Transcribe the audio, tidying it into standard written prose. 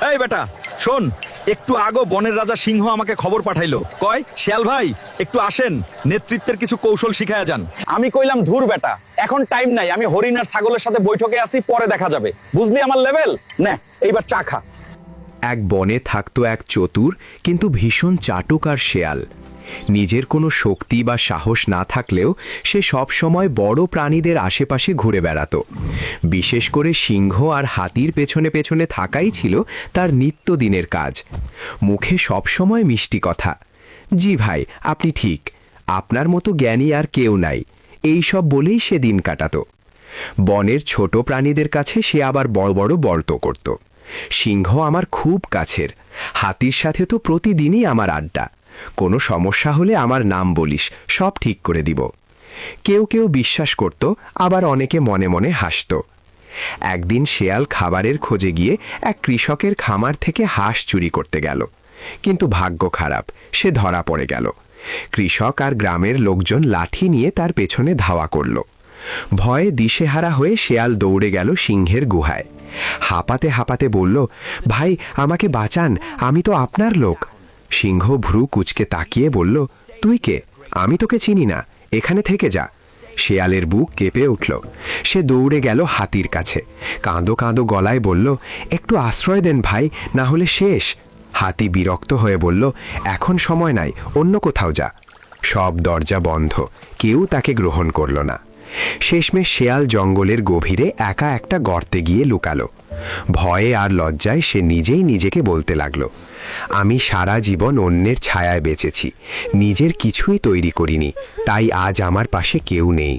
এই বেটা শোন, একটু আগো বনের রাজা সিংহ আমাকে খবর পাঠাইলো, কয় শিয়াল ভাই একটু আসেন, নেতৃত্বের কিছু কৌশল শিখায়া যান। আমি কইলাম ধুর বেটা, এখন টাইম নাই, আমি হরিণ আর ছাগলের সাথে বৈঠকে আছি, পরে দেখা যাবে, বুঝলি আমার লেভেল। নে এইবার চা খা। এক বনে থাকতো এক চতুর কিন্তু ভীষণ চাটুক আর শেয়াল। নিজের কোনো শক্তি বা সাহস না থাকলেও সে সব সময় বড় প্রাণীদের আশেপাশে ঘুরে বেড়াতো। বিশেষ করে সিংহ আর হাতির পেছনে পেছনে থাকাই ছিল তার নিত্যদিনের কাজ। মুখে সব সময় মিষ্টি কথা, জি ভাই আপনি ঠিক, আপনার মতো জ্ঞানী আর কেউ নাই, এই সব বলেই সে দিন কাটাতো। বনের ছোট প্রাণীদের কাছে সে আবার বড় বড় বর্ত করত। সিংহ আমার খুব কাছের, হাতির সাথে তো প্রতিদিনই আমার আড্ডা, কোনো সমস্যা হলে আমার নাম বলিস, সব ঠিক করে দিব। কেউ কেউ বিশ্বাস করত, আবার অনেকে মনে মনে হাসত। একদিন শেয়াল খাবারের খোঁজে গিয়ে এক কৃষকের খামার থেকে হাঁস চুরি করতে গেল, কিন্তু ভাগ্য খারাপ, সে ধরা পড়ে গেল। কৃষক আর গ্রামের লোকজন লাঠি নিয়ে তার পেছনে ধাওয়া করল। ভয়ে দিশেহারা হয়ে শেয়াল দৌড়ে গেল সিংহের গুহায়। হাঁপাতে হাঁপাতে বলল, ভাই আমাকে বাঁচান, আমি তো আপনার লোক। সিংহ ভ্রু কুচকে তাকিয়ে বলল, তুই কে? আমি তোকে চিনি না, এখানে থেকে যা। শেয়ালের বুক কেঁপে উঠল। সে দৌড়ে গেল হাতির কাছে, কাঁদো কাঁদো গলায় বলল, একটু আশ্রয় দেন ভাই, না হলে শেষ। হাতি বিরক্ত হয়ে বলল, এখন সময় নাই, অন্য কোথাও যা। সব দরজা বন্ধ, কেউ তাকে গ্রহণ করল না। শেষমেশ শেয়াল জঙ্গলের গভীরে একা একটা গর্তে গিয়ে লুকালো। ভয়ে আর লজ্জায় সে নিজেই নিজেকে বলতে লাগলো, আমি সারা জীবন অন্যের ছায়ায় বেঁচেছি, নিজের কিছুই তৈরি করিনি, তাই আজ আমার পাশে কেউ নেই।